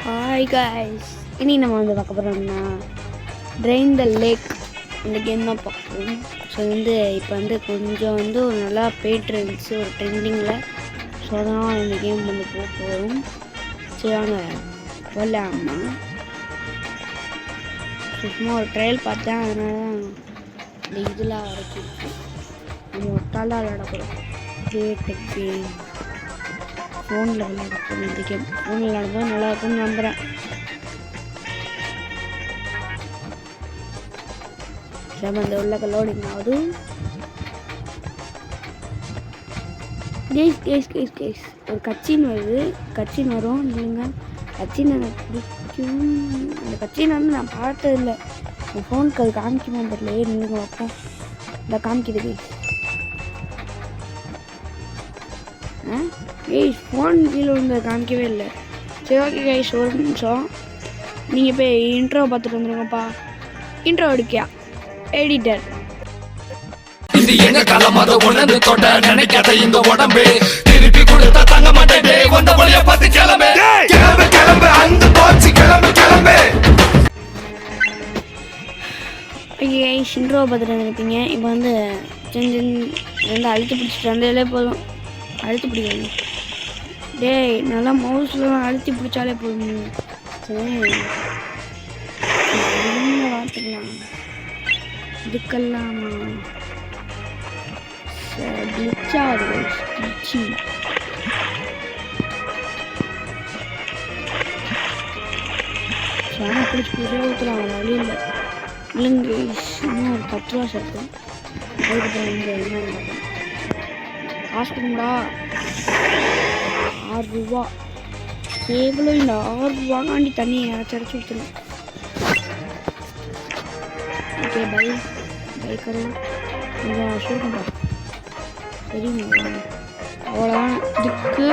Hi guys, இனி நம்ம வந்து பார்க்க போகிறோம்னா ட்ரெயின் த லேக் இந்த கேம் தான் பார்ப்போம். ஸோ இப்போ கொஞ்சம் ஒரு நல்லா போயிட்டு இருந்துச்சு ஒரு ட்ரெண்டிங்கில். ஸோ அதனால் இந்த கேம் போக போகிறோம். சரி வாங்க போகலாமா. சும்மா ஒரு ட்ரையல் பார்த்தேன், அதனால தான் இந்த இதெல்லாம் வரைக்கும் நம்ம ஒட்டாலாம் விளையாட போகிறோம். கிரியேட் கேம் ஃபோனில் விளையாட போகிறோம். இந்த கேம் ஃபோனில் விளையாடும்போது நல்லா இருக்கும்னு நம்புகிறேன். நம்ம அந்த உள்ள லோடிங் ஆகுது. கேஸ் ஒரு கட்சின்னு வருது. கட்சின்னு வரும் இல்லைங்க. கட்சின்னு எனக்கு பிடிக்கும். அந்த கட்சின்னு நான் பார்த்ததில்லை. என் ஃபோனுக்கு அது காமிக்குமா தெரியலையே. நீங்கள் வைப்போம் இந்த காமிக்குது கேஸ். ஃபோன் கீழே விழுந்த காமிக்கவே இல்லை. சரி ஓகே கைஸ், ஒரு நிமிஷம் நீங்கள் போய் இன்ட்ரோ பார்த்துட்டு வந்துருங்கப்பா. Intro எடுக்கியா editor. இது எங்க காலமாத உணர்ந்து தொட்ட நினைக்காத இந்த உடம்பு திருப்பி கொடுத்தா தங்க மாட்டேன். வந்த வழிய பார்த்து கிளம்பு கிளம்பு கிளம்பு அந்த போச்சு கிளம்பு கிளம்பு. ஓகே கைஸ், இன்ட்ரோ பார்த்துட்டு வந்துருப்பீங்க. இப்போ அழுத்து பிடிச்சிட்டு வந்தாலே போதும். அழுத்து பிடிக்கணும் டேய், நல்லா மவுஸ்லாம் அழுத்தி பிடிச்சாலே போதும். சரி பார்த்துக்கலாம். இதுக்கெல்லாமா கிளிச்சாது கிளிச்சி. சாணம் பிடிச்சி பிடிச்சே ஊற்றலாம், வழி இல்லை இல்லைங்க. இன்னும் ஒரு 10 ரூபா சேர்த்தேன். அதுக்கப்புறம் என்ன நடக்கும் காசு கொடுங்கடா. 6 ரூபா எவ்வளோ? இந்த 6 ரூபாங்காண்டி தண்ணியை அரைச்சி ஊற்றணும். ஓகே பை கரும் கொஞ்சம் சொல்லுங்கப்பா. சரிங்க, அவ்வளோதான். இதுக்கு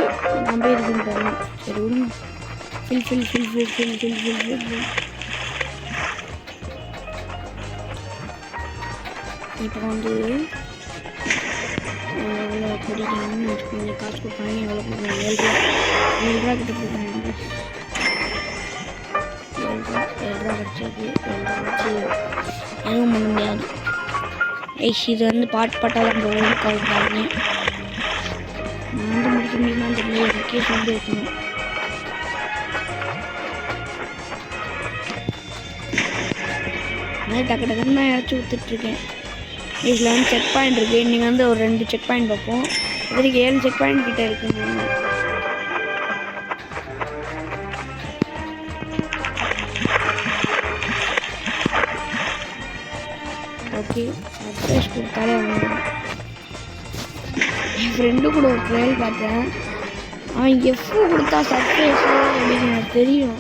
நான் போய் இருக்குன்னு தரணும். சரி விடுங்க. ஃபில் இப்போ எவ்வளோ பிடிக்கணும்னு வச்சுக்கோங்க. காசு கொடுப்பாங்க. எவ்வளோ கொடுப்பாங்க? 7 ரூபா கிட்ட கொடுப்பாங்க. 7 ரூபா வச்சது 7 ரூபா வச்சு எதுவும் பண்ண முடியாது. இது பாட்டாக தான் போகணும். கவுப்பாங்க. நான் முடிக்க முடியுமான்னு தெரியல. எனக்கே சொல்லி வைக்கணும். அதனால் டக்கு டக்குன்னு தான் இறச்சி ஊற்றுட்ருக்கேன். இதில் செக் பாயிண்ட் இருக்குது. நீங்கள் ஒரு 2 செக் பாயிண்ட் பார்ப்போம். இதுக்கு 7 செக் பாயிண்ட் கிட்டே இருக்குங்க. ஓகே, சர்ப்ரைஸ் கொடுத்தாலே வந்துடும். என் ஃப்ரெண்டு கூட ஒரு ட்ரையல் பார்த்தேன். அவன் எஃப்பு கொடுத்தா சர்ப்ரைஸு அப்படின்னு எனக்கு தெரியும்.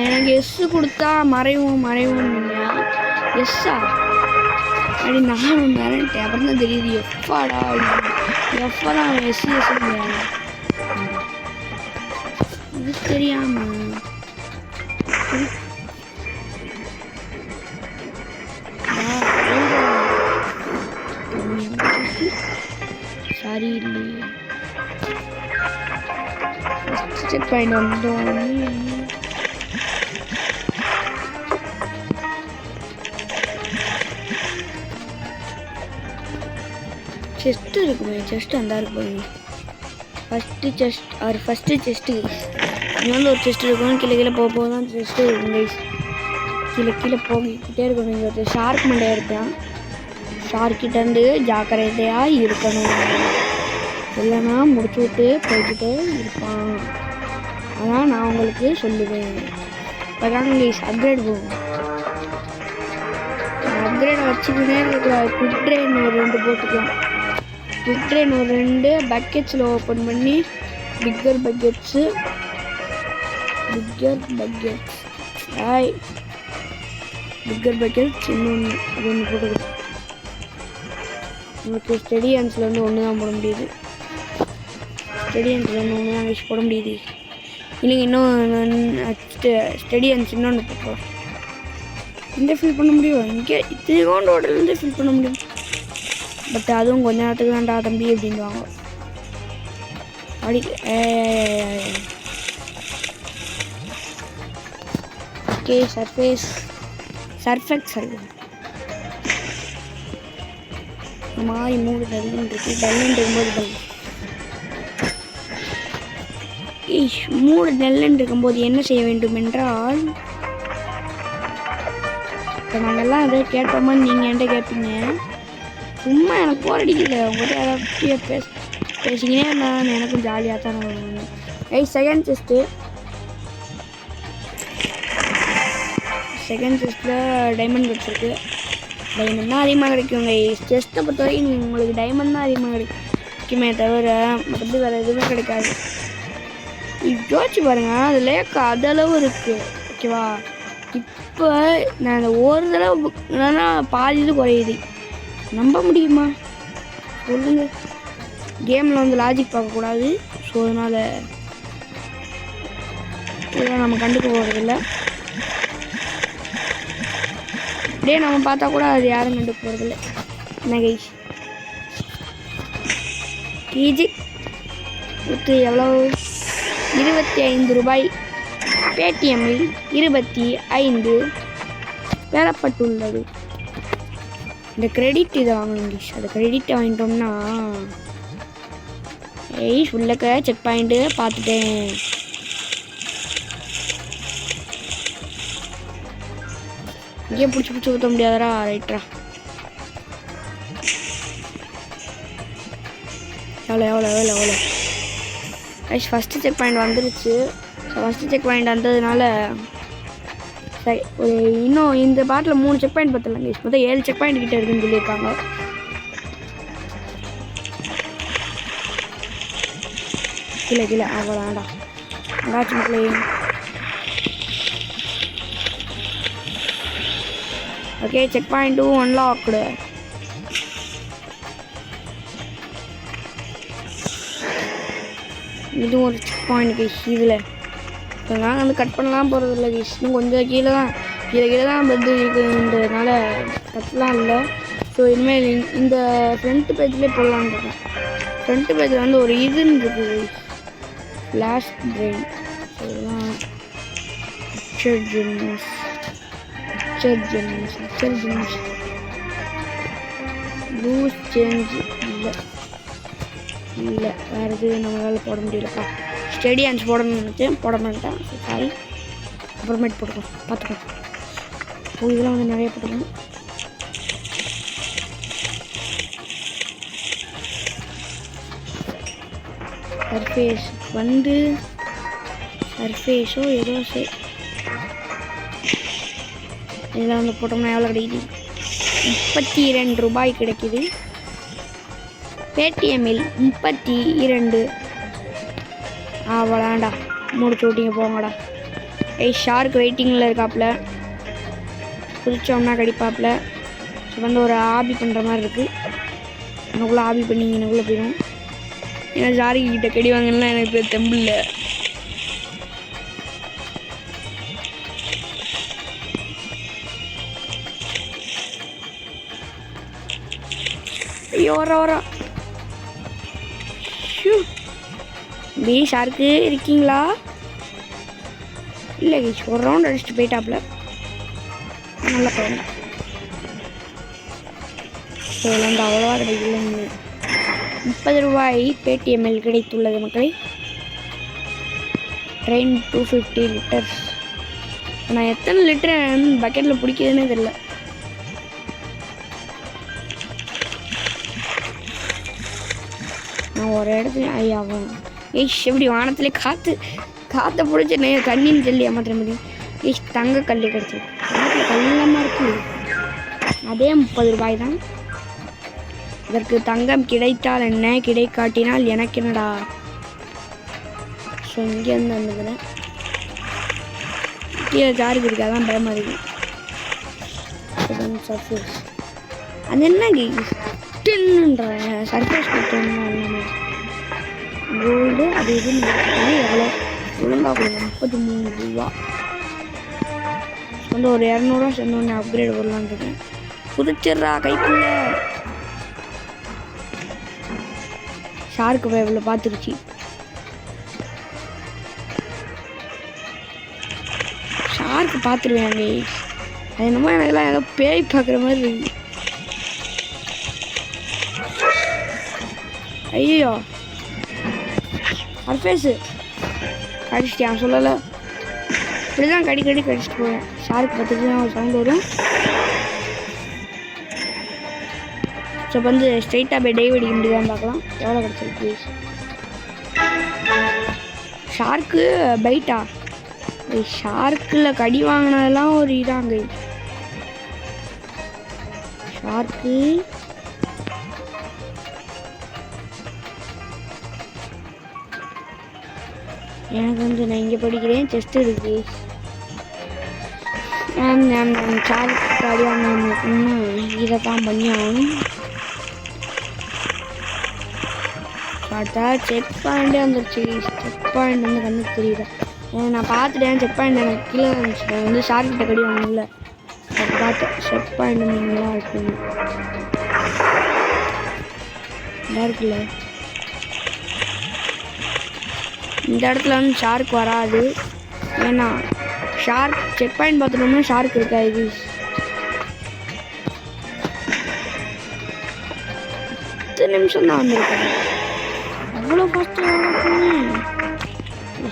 எனக்கு எஸ்ஸு கொடுத்தா மறைவும் எஸ்ஸா அப்படி நானும் மிரண்டேன். அப்புறம் தான் தெரியுது எஃப்பாடா. எஃப்பா தான் அவன் எஸ்ஸு முடியாது. இது தெரியாம சாரி இல்லையே. செக் பாயிண்ட் வந்தோடனே செஸ்ட் இருக்குமே. செஸ்ட் அந்த இருக்கு. ஃபஸ்ட்டு செஸ்ட்டு இங்கே ஒரு செஸ்ட் இருக்கும். கீழே போக தான் செஸ்ட்டு இருக்கும். கீழே போகிக்கிட்டே இருக்கணும். இங்கே ஒருத்தர் ஷார்க் மண்டையாக இருக்கான். ஷார்க்கிட்டேருந்து ஜாக்கிரதையாக இருக்கணும், இல்லைன்னா முடிச்சு விட்டு போய்கிட்டே இருப்பான். அதான் நான் உங்களுக்கு சொல்லுவேன். இப்போதாங்க கைஸ் அப்கிரேட் போகும். அப்கிரேடை வச்சுக்கிட்டே இருக்கக்கூடாது. குட் ட்ரெயின் ஒரு 2 போட்டுக்கலாம். குட் ட்ரெயின் ஒரு 2 பக்கெட்ஸில் ஓப்பன் பண்ணி பிக்கர் பக்கெட்ஸ் இன்னொன்று அது ஒன்று போட்டுக்கலாம். உங்களுக்கு ஸ்டெடியன்ஸில் ஒன்று தான் போட முடியுது. ஸ்டெடியன்ஸில் ஒன்று தான் வச்சு போட முடியுது. இல்லைங்க, இன்னும் ஸ்டெடியன்ஸ் இன்னொன்று போட்டோம். இங்கே ஃபில் பண்ண முடியும். இங்கே இத்தனை ஹோட்டல்லேருந்து ஃபில் பண்ண முடியும். பட் அதுவும் கொஞ்ச நேரத்துக்கு தான்டா தம்பி அப்படின்வாங்க. அப்படி ஓகே சர்ஃபெக்சல் இந்த மாதிரி 3 டல்லுன்னு இருக்குது. டல்லுன்னு இருக்கும்போது 3 டல்லுன்னு இருக்கும்போது என்ன செய்ய வேண்டும் என்றால், இப்போ நாங்கள்லாம் அதை கேட்போமான்னு நீங்கள் என்கிட்ட கேட்பீங்க. சும்மா எனக்கு போர் அடிக்கல, உங்கள்கிட்ட யாராவது பேசிக்கினே இருந்தால் எனக்கும் ஜாலியாக தான் இருக்கும். செகண்ட் செஸ்ட்டில் டைமண்ட் கிடச்சிருக்கு. டைமண்ட் தான் அதிகமாக கிடைக்குங்க. செஸ்ட்டை பொறுத்த வரைக்கும் உங்களுக்கு டைமண்ட் தான் அதிகமாக கிடைக்குமே தவிர மற்றபடி வேறு எதுவுமே கிடைக்காது. யோசிச்சு பாருங்கள், அது லேக் அதளவு இருக்குது. ஓகேவா, இப்போ நான் அந்த ஒரு தடவை என்னன்னா பாதி இது குறையுது. நம்ப முடியுமா சொல்லுங்க? கேமில் வந்து லாஜிக் பார்க்கக்கூடாது. ஸோ அதனால் இதெல்லாம் நம்ம கண்டுக்க போகிறதில்ல. அப்படியே நம்ம பார்த்தா கூட அது யாரும் கண்டுக்க போகிறதில்ல. என்ன கைஸ், கேஜி வித்து எவ்வளோ? 25 ரூபாய். பேடிஎம்மில் 25 பெறப்பட்டுள்ளது. இந்த கிரெடிட் இதை வாங்கணும் இங்கிலீஷ். அந்த கிரெடிட்டை வாங்கிட்டோம்னா உள்ளக்க செக் பாயிண்ட்டு பார்த்துட்டேன். இங்கே பிடிச்சி ஊற்ற முடியாதரா? ரைட்ரா. எவ்வளோ ஃபஸ்ட்டு செக் பாயிண்ட் வந்துருச்சு. ஃபஸ்ட்டு செக் பாயிண்ட் வந்ததுனால சரி, இன்னும் இந்த பாட்டில் 3 செக் பாயிண்ட் பத்தலாம் கைஸ். மொத்தம் 7 செக் பாயிண்ட் கிட்ட இருக்குன்னு சொல்லியிருக்காங்க. கீழே அவ்வளோ வேண்டாம். அங்காச்சும் மக்களே. ஓகே, செக் பாயிண்ட்டும் அன்லாக்டு. இதுவும் ஒரு செக் பாயிண்ட் கைஸ். இதில் இதெல்லாம் வந்து கட் பண்ணலாம் போகிறது இல்லை கைஸ். இன்னும் கொஞ்சம் கீழே தான் வந்து இருக்குன்றதுனால கட்டலாம் இல்லை. ஸோ இனிமேல் இந்த ஃப்ரண்ட் பேஜ்லேயே போடலான்னு இருக்கேன். ஃப்ரண்ட் பேஜில் வந்து ஒரு இதுன்னு இருக்குது, ஃப்ளாஷ் பிரெயின். இதெல்லாம் லூஸ் சேஞ்ச் இல்லை வேறு எது நம்மளால் போட முடியலப்பா. ஸ்டெடியான்ஸ் போடணும்னு நினச்சேன், போட மாட்டேன். சாரி, அப்புறமேட்டு போட்டுக்கோம், பார்த்துக்கோம். இதெல்லாம் வந்து நிறைய போட்டுக்கணும். சர்ஃபேஸ் வந்து சர்ஃபேஸோ ஏதோ இதெல்லாம் வந்து போட்டோம்னா எவ்வளோ கிடைக்குது? 32 ரூபாய் கிடைக்குது. பேடிஎம்மில் 32. அவ்வளோண்டா, முடிச்சு விட்டிங்க போங்கடா. ஷார்க் வெயிட்டிங்கில் இருக்காப்புல, குதிச்சோம்னா கடிப்பாப்புல. வந்து ஒரு ஆபி பண்ணுற மாதிரி இருக்குது. எனக்குள்ளே ஆபி பண்ணிங்க, எனக்குள்ளே போயிடும். ஏன்னா ஷார்க்கு கிட்ட கடி வாங்கலாம் எனக்கு தெம்பில்லை. ஐயோ வர பி ஷார்க்கு இருக்கீங்களா? இல்லை கைஸ், ஒரு ரவுண்ட் அடிச்சுட்டு போயிட்டாப்புல. நல்ல பையன். ஸோ வந்து அவ்வளோவா கிடைக்கல. 30 ரூபாய் பேடிஎம்மில் கிடைத்துள்ளது மக்களை. Train 250 litres. நான் எத்தனை லிட்டர் பக்கெட்டில் பிடிக்குதுன்னே தெரியல. நான் ஒரு இடத்துல ஐயாவும் எப்படி வானத்துலேயே காற்றை பிடிச்சி கண்ணின்னு சொல்லி ஏமாற்ற முடியும். தங்க கல் கிடச்சி கல்லாமல் இருக்குது. அதே 30 ரூபாய் தான். இதற்கு தங்கம் கிடைத்தால் என்ன, கிடைக்காட்டினால் எனக்கு என்னடா. ஸோ இங்கேருந்து வந்துக்கிறேன். கீழே ஜாருக்கு இருக்கு, அதான் பயமாக இருக்குது. சர்ஃபேஸ் அது என்ன டென்னுன்ற சர்ஃபேஸ் கொடுத்தோம்னா எல்லாமே கோல்டு அது இதுன்னு எவ்வளோ ஒழுங்காக கொடுங்க. 33 ரூபா. வந்து ஒரு 200 ரூபா சேர்ந்தோடனே அப்கிரேட் வரலான்னு இருக்கேன். புதுச்சிட்றா கைக்குள்ள. ஷார்க்கு இவ்வளோ பார்த்துருச்சு. ஷார்க்கு பார்த்துருவேன் கைஸ். அது என்னமோ எனக்குலாம் ஏதோ பேய் பார்க்குற மாதிரி இருக்கு. ஐயோ சர்ஃபேஸு கடிச்சிட்டியான் சொல்லலை. இப்படி தான் கடிச்சிட்டு போவேன். ஷார்க் பார்த்துட்டு தான் ஒரு சவுண்ட் வரும். ஸோ இப்போ வந்து ஸ்ட்ரைட்டாக போய் டைவ் அடிக்க முடியுதான் பார்க்கலாம். எவ்வளோ கிடச்சிருக்கு ஷார்க்கு பைட்டா? ஷார்க்கில் கடி வாங்கினதெல்லாம் ஒரு இதாங்க. ஷார்க்கு எனக்கு வந்து நான் இங்கே படிக்கிறேன். செஸ்ட் இருக்கு. ஷார்க் கடி வாங்கினா இதை தான் பண்ணி ஆகணும். பார்த்தா செக் பாயிண்டே வந்துருச்சு. செக் பாயிண்ட் வந்து கண்ணுக்கு தெரியுது. நான் பார்த்துட்டேன். செக் பாயிண்ட் எனக்கு கீழே வந்துச்சு. நான் வந்து ஷார்க்கிட்ட கடி வாங்கல. அப்போ பார்த்தேன் செக் பாயிண்ட் வந்து இங்கெல்லாம் இருக்குங்க. இதாக இருக்குல்ல, இந்த இடத்துல வந்து ஷார்க் வராது. ஏன்னா ஷார்க் செக் பாயிண்ட் பார்த்துட்டோம்னா ஷார்க் இருக்காது. 10 நிமிஷம் தான் வந்திருக்கேன். அவ்வளோ ஃபாஸ்ட்டாக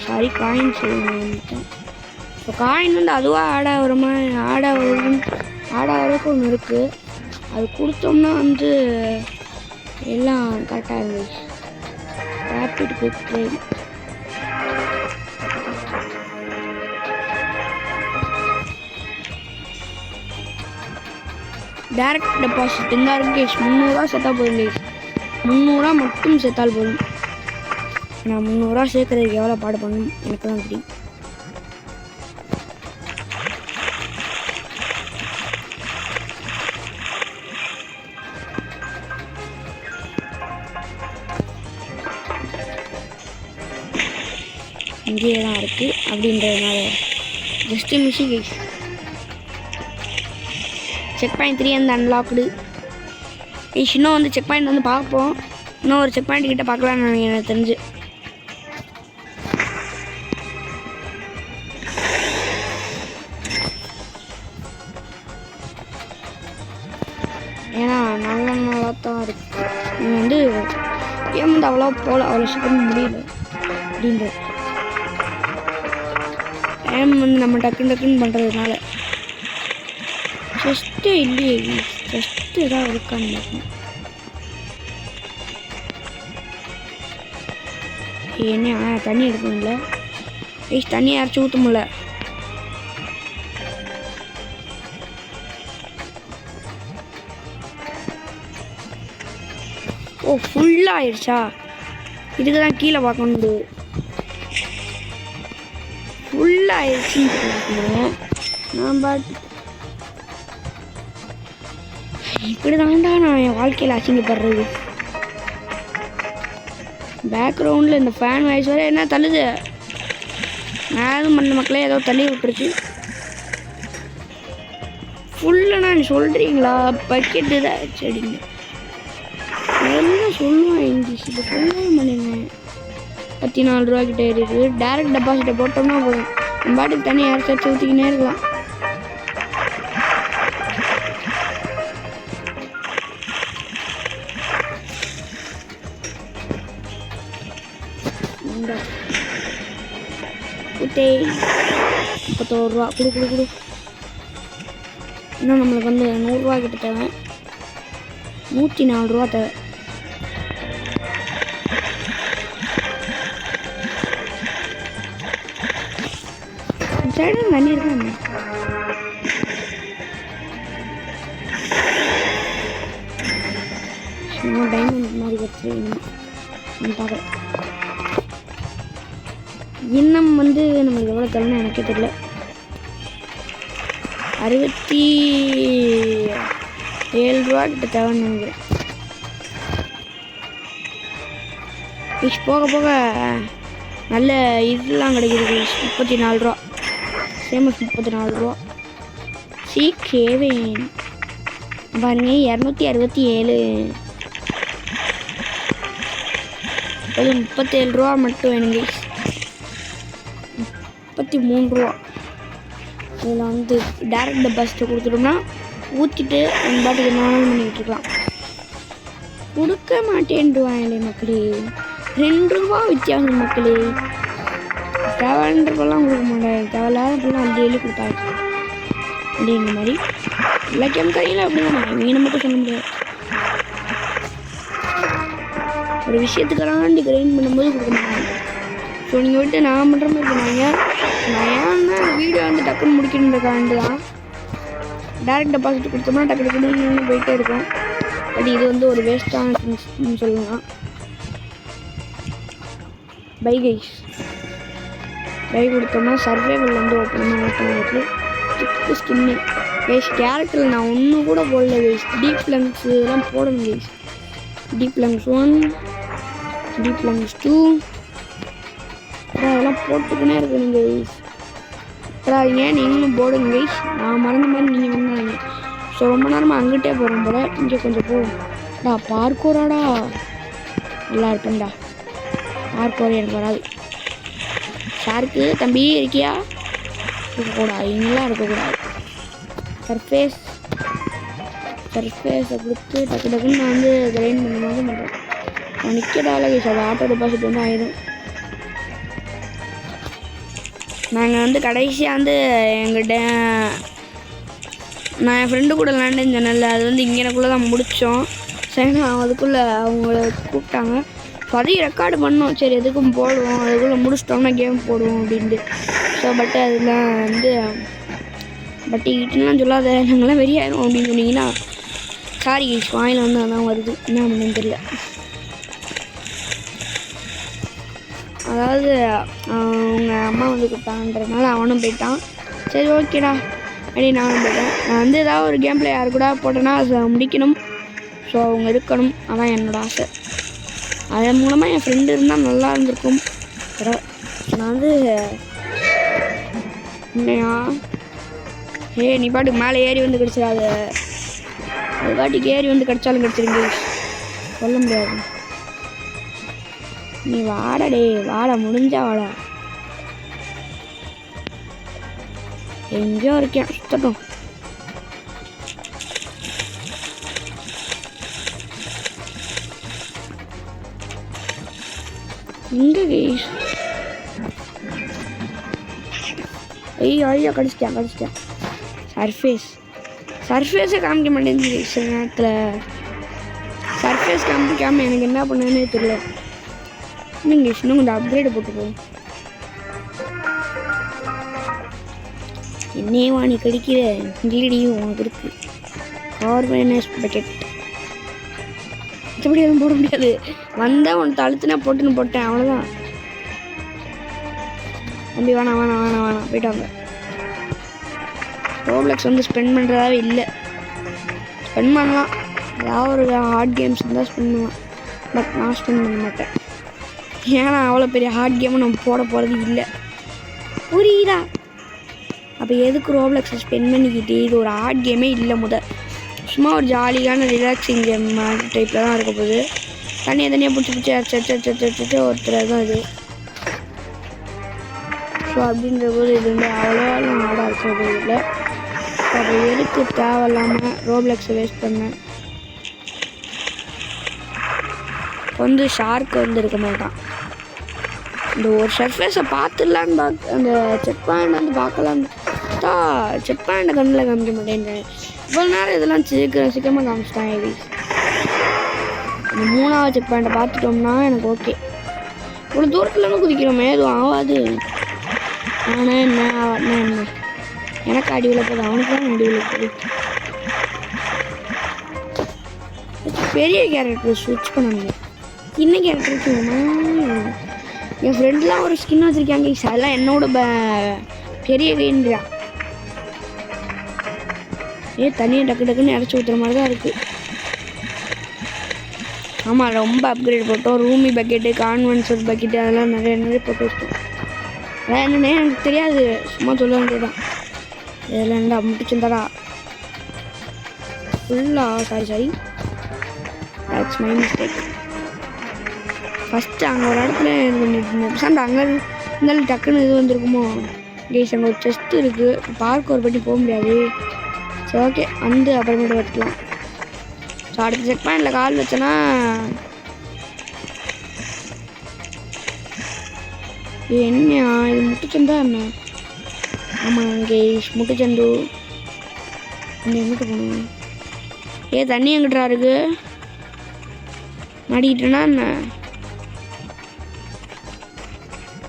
சாரி காயின்ஸ் வந்துட்டேன். இப்போ காயின் வந்து அதுவாக ஆட வரைக்கும் ஒன்று இருக்குது. அது கொடுத்தோம்னா வந்து எல்லாம் கரெக்டாக இருந்துச்சு. Rapid quick train direct deposit இந்த இருக்கு. 300 சேர்த்தா போதும் கைஸ். 300 மட்டும் சேர்த்தால் போதும். நான் 300 சேர்க்கறதுக்கு எவ்வளோ பாடு பண்ணணும் எனக்கு தான் தெரியும். இங்கேயே தான் இருக்குது அப்படின்றதுனால ஜஸ்ட் மிஷி கைஸ். செக் பாயிண்ட் 3 வந்து அன்லாக்டு. இன்னும் வந்து செக் பாயிண்ட் வந்து பார்ப்போம். இன்னும் ஒரு செக் பாயிண்ட் கிட்ட பார்க்கலான்னு எனக்கு தெரிஞ்சு. ஏன்னா நல்லா தான் இருக்கு. நீங்கள் வந்து கேம் வந்து அவ்வளோ போகல, அவ்வளோ சீக்கிரம் முடியல அப்படின்றது. கேம் வந்து நம்ம டக்குன்னு பண்ணுறதுனால ஜஸ்ட்டு இல்லையே. ஜஸ்ட்டு ஏதாவது இருக்கான்னு பார்க்கணும். என்ன தண்ணி எடுக்கணும்ல கைஸ். தண்ணி அரைச்சி ஊற்ற முடியல. ஓ ஃபுல்லாக ஆயிடுச்சா? இதுக்கு தான் கீழே பார்க்கணும். ஃபுல்லாக ஆயிடுச்சுன்னு பார்க்கணும். நான் பாட்டு இப்படி தாண்டா நான் என் வாழ்க்கையில் அசிங்கப்படுறது. பேக்ரவுண்டில் இந்த ஃபேன் வாய்ஸ் வர என்ன தள்ளுது. நான் எதுவும் பண்ண மக்களே ஏதோ தள்ளி விட்டுருச்சு. ஃபுல்லாக நீ சொல்கிறீங்களா? பக்கெட்டு தான் செடிங்க எல்லாம் சொல்லுவேன். இங்கிலீஷ் இப்போ சொல்லவே மாட்டேங்க. 14 ரூபா கிட்டே இருக்குது. டேரக்ட் டெபாசிட்டை போட்டோம்னா போதும். நம்ம பாட்டுக்கு தண்ணி அரைச்சி ஊற்றிக்கினே இருக்கலாம். ஊற்றே 31 ரூபா கொடு. இன்னும் நம்மளுக்கு வந்து 100 ரூபா கிட்ட தேவை. 104 ரூபா தேவை. சைடு தண்ணி இருக்காங்க. டைமண்ட் மாதிரி வச்சுருக்கேன் பார்க்குறேன். இன்னும் வந்து நம்மளுக்கு எவ்வளோ தரணும் எனக்கே தெரியல. 67 ரூபா கிட்ட தேவைன்னு நினைக்கிறேன். போக போக நல்ல இதெல்லாம் கிடைக்கிது. 34 ரூபா ஃபேமஸ். 34 ரூபா சீக்கிரம் பாருங்க. 267 37 ரூபா மட்டும் வேணுங்க. 33 ரூபா இதில் வந்து டேரக்ட் டெபாசிட்டை கொடுத்துட்டோம்னா ஊற்றிட்டு அந்த பாட்டுக்கு என்ன வேணாலும் பண்ணிக்கிட்டு இருக்கலாம். கொடுக்க மாட்டேன்டுவாங்களே மக்களே, 2 ரூபா வித்தியாசம் மக்களே. தேவைன்றப்பெல்லாம் கொடுக்க மாட்டாங்க, தேவையில்லாதப்பெல்லாம் டெய்லி கொடுத்தாங்க அப்படின்ற மாதிரி. எல்லா கேம் கையில் அப்படி தானே, மீனை மட்டும் சொல்ல முடியாது. ஒரு விஷயத்துக்கெல்லாம் கிரைண்ட் பண்ணும்போது கொடுக்க மாட்டாங்க. ஸோ நீங்கள் விட்டு நான் பண்ணுற மாதிரி பண்ணாங்க. நான் ஏன்னா வீடியோ வந்து டக்குன்னு முடிக்கணுன்றக்காண்டு தான் டேரக்ட் டெபாசிட் கொடுத்தோம்னா டக்கு டக்குன்னு போயிட்டே இருக்கும். பட் இது வந்து ஒரு வேஸ்ட்டான திங்ஸ்ன்னு சொல்லலாம். பை கைஸ், பை கொடுத்தோம்னா சர்வைவல் வந்து ஓப்பன் ஆகிட்டு திக்கு ஸ்கின்னு கைஸ். கேரக்டரில் நான் ஒன்று கூட போடல கைஸ். டீப் லங்ஸ் இதெல்லாம் போடணும் guys. Deep lungs 1, deep lungs 2 அதெல்லாம் போட்டுக்கினே இருக்கணும் கைஸ். அப்புறம் நீங்களும் போடுங்க கைஸ். நான் மறந்த மாதிரி நீங்கள் வந்தாங்க. ஸோ ரொம்ப நேரமாக அங்கிட்டே போகிறோம் போல. இங்கே கொஞ்சம் போடா பார்க்கோராடா, நல்லா இருப்பேன்டா. பார்க்கோர் எனக்கு வராது. ஷார்க்கு தம்பி இருக்கியா? இருக்கக்கூடாது, இங்கெல்லாம் இருக்கக்கூடாது. சர்ஃபேஸை கொடுத்து டக்கு டக்குன்னு நான் வந்து கிரைண்ட் பண்ணும்போது பண்ணுறேன். நான் நிற்கடால கைஸ், அது ஆட்டோ டெபாசிட் வந்து ஆயிடும். நாங்கள் வந்து கடைசியாக வந்து எங்கிட்ட நான் என் ஃப்ரெண்டு கூட விளாண்டேன்னு சொன்னேன்ல, அது வந்து இங்கேனக்குள்ளே தான் முடித்தோம். சரி, நான் அதுக்குள்ளே அவங்கள கூப்பிட்டாங்க. ஸோ அதையும் ரெக்கார்டு பண்ணோம். சரி எதுக்கும் போடுவோம், அதுக்குள்ளே முடிச்சிட்டோம்னா கேம் போடுவோம் அப்படின்ட்டு. ஸோ பட் அதெல்லாம் வந்து பட்டிக்கிட்டுலாம் சொல்லாத, நாங்களாம் வெறியாயிரும் அப்படின்னு சொன்னீங்கன்னா சாரி வாயில் வந்து அதான் வருது, என்ன பண்ணுன்னு தெரியல. அதாவது அவங்க அம்மா வந்து கூப்பிட்டாங்கன்றதுனால அவனும் போயிட்டான். சரி ஓகேடா அப்படி நானும் போயிட்டேன். நான் வந்து ஏதாவது ஒரு கேம் பிளே யார் கூட போட்டேன்னா அதை முடிக்கணும். ஸோ அவங்க இருக்கணும், அதான் என்னோடய ஆசை. அதன் மூலமாக என் ஃப்ரெண்டு இருந்தால் நல்லா இருந்திருக்கும். நான் வந்து என்னையா நீ பாட்டுக்கு மேலே ஏறி வந்து கிடச்சிடாது, அது பாட்டுக்கு ஏறி வந்து கிடச்சாலும் கிடச்சிருங்க, சொல்ல முடியாது. நீ வாடடே வாட, முடிஞ்சா வாடா. எங்கேயோ இருக்கேன், சுத்தட்டும். இங்கே கைஸ் ஐயோ கடிச்சிட்டேன். சர்ஃபேஸை காமிக்க மாட்டேங்குது சில நேரத்தில். சர்ஃபேஸ் காமிக்காமல் எனக்கு என்ன பண்ணுன்னு தெரியல. இன்னும் இன்னும் கொஞ்சம் அப்கிரேடு போட்டுப்போம். என்னையே வாணி கடிக்கிற இங்கிலீடியும் உனக்கு இருக்குது. கார்பனஸ் பக்கெட் மற்றபடி எதுவும் போட முடியாது. வந்தால் உனக்கு அழுத்துனா போட்டுன்னு போட்டேன், அவ்வளோதான். தம்பி வேணாம் போயிட்டாங்க. ரோப்ளக்ஸ் வந்து ஸ்பெண்ட் பண்ணுறதாவே இல்லை. ஸ்பெண்ட் பண்ணலாம், ஏதாவது ஒரு ஹார்ட் கேம்ஸ் இருந்தால் ஸ்பெண்ட் பண்ணலாம். பட் நான் ஸ்பெண்ட் பண்ண மாட்டேன். ஏன்னா அவ்வளோ பெரிய ஹார்ட் கேமும் நம்ம போட போகிறது இல்லை, புரியுதா? அப்போ எதுக்கு ரோப்ளக்ஸை ஸ்பெண்ட் பண்ணிக்கிட்டு? இது ஒரு ஹார்ட் கேமே இல்லை. சும்மா ஒரு ஜாலியான ரிலாக்ஸிங் கேம் டைப்பில் தான் இருக்க போகுது. தனியாக பிடிச்சி அடிச்சு ஒருத்தர் தான் இது. ஸோ அப்படின்ற போது இது வந்து அவ்வளோவா ஆடாக இருக்கிறது இல்லை. அப்போ எதுக்கு தேவையில்லாமல் ரோப்ளக்ஸை வேஸ்ட் பண்ணேன். வந்து ஷார்க்கு வந்து இருக்க மாட்டான். இந்த ஒரு சர்ஃபேஸை பார்த்துடலான்னு அந்த செக் பாயிண்ட் வந்து பார்க்கலான்னு தான் செக் பாயிண்ட்டை கண்ணில் காமிக்க மாட்டேன்றேன். இவ்வளோ நேரம் இதெல்லாம் சீக்கிரமாக காமிச்சிட்டாங்க. இது இந்த 3வது செக் பாயிண்ட்டை பார்த்துட்டோம்னா எனக்கு ஓகே. இவ்வளோ தூரத்துலன்னு குதிக்கிறோமே, எதுவும் ஆகாது. ஆனால் என்ன எனக்கு அடி விழ போகுது, அவனுக்கு தான் அடி விழ போகுது. பெரிய கேரக்டர் ஸ்விட்ச் பண்ணணும். சின்ன கேரக்டருக்கு என் ஃப்ரெண்ட்லாம் ஒரு ஸ்கின் வச்சுருக்காங்க. அதெல்லாம் என்னோட பெரிய கைன்றான். தண்ணியை டக்குன்னு இறச்சி ஊற்றுற மாதிரி தான் இருக்குது. ஆமாம், ரொம்ப அப்கிரேட் போட்டோம். ரூமி பக்கெட்டு, கான்வென்சர் பக்கெட்டு அதெல்லாம் நிறைய போட்டு வச்சிட்டோம். அதான் என்னன்னே எனக்கு தெரியாது, சும்மா சொல்ல வேண்டியதுதான். இதெல்லாம் என்னடா முட்டிச்சுந்தாடா ஃபுல்லாக. Sorry that's my mistake. First அங்கே ஒரு இடத்துல இது பண்ணிட்டு இருந்தேன். அங்கே இருந்தாலும் டக்குன்னு இது வந்துருக்குமோ. கைஸ் அங்கே ஒரு செஸ்ட் இருக்குது. பார்க் ஒரு பட்டி போக முடியாது. சரி ஓகே வந்து அப்புறமேட்டு வச்சுக்கலாம். ஸோ அடுத்த செக் பாயிண்டில் கால் வச்சேன்னா என்ன இது முட்டுச்சந்தா என்ன? ஆமாம் கைஸ் முட்டுச்சந்து. இந்த எங்கிட்ட போகணும்? தண்ணி எங்கிட்டா இருக்கு? மாட்டிக்கிட்டேன்னா என்ன?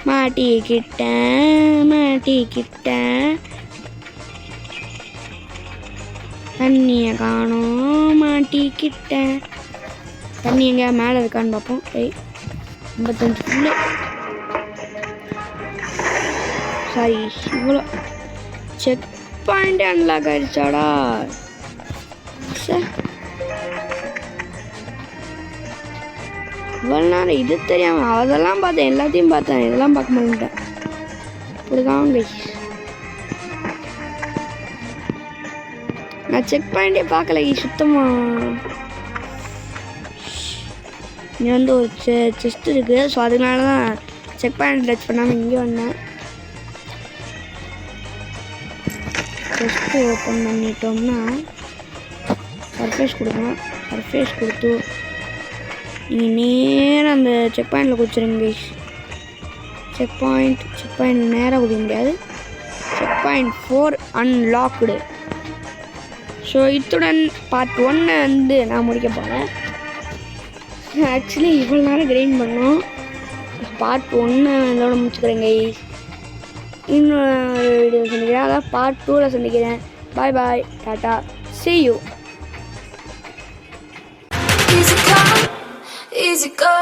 மாட்டிக்கிட்டேன் தண்ணியை காணோம். மாட்டிக்கிட்டேன். தண்ணி எங்கேயா மேலே இருக்கான்னு பார்ப்போம். 55 ஃபுல்லு. சாரி இவ்வளோ செக் பாயிண்ட் அன்லாக் ஆயிடுச்சாடா. இவ்வளோ நேரம் இது தெரியாமல் அதெல்லாம் பார்த்தேன், எல்லாத்தையும் பார்த்தேன், இதெல்லாம் பார்க்க மாட்டேன். இப்படிதான் கைஸ் நான் செக் பாயிண்டே பார்க்கல சுத்தமாக. இங்கே வந்து ஒரு செஸ்ட் இருக்குது. ஸோ அதனால தான் செக் பாயிண்ட் டச் பண்ணாமல் இங்கே வந்தேன். செஸ்ட்டு ஓப்பன் பண்ணிட்டோம்னா சர்ஃபேஸ் கொடுக்கணும். சர்ஃபேஸ் கொடுத்து நீங்கள் நேராக அந்த செக் பாயிண்டில் குடிச்சிருங்க கைஸ். செக் பாயிண்ட் நேராக குடிக்க முடியாது. Check point 4 unlocked. ஸோ இத்துடன் பார்ட் 1 வந்து நான் முடிக்க போகிறேன். ஆக்சுவலி இவ்வளோ நேரம் கிரைண்ட் பண்ணோம். பார்ட் 1 இதோட முடிச்சுக்கிறேன் கைஸ். இன்னொரு வீடியோ சந்திக்கிறேன், அதான் பார்ட் 2ல் சந்திக்கிறேன். பாய் பாய், tata, see you. Easy come, easy go.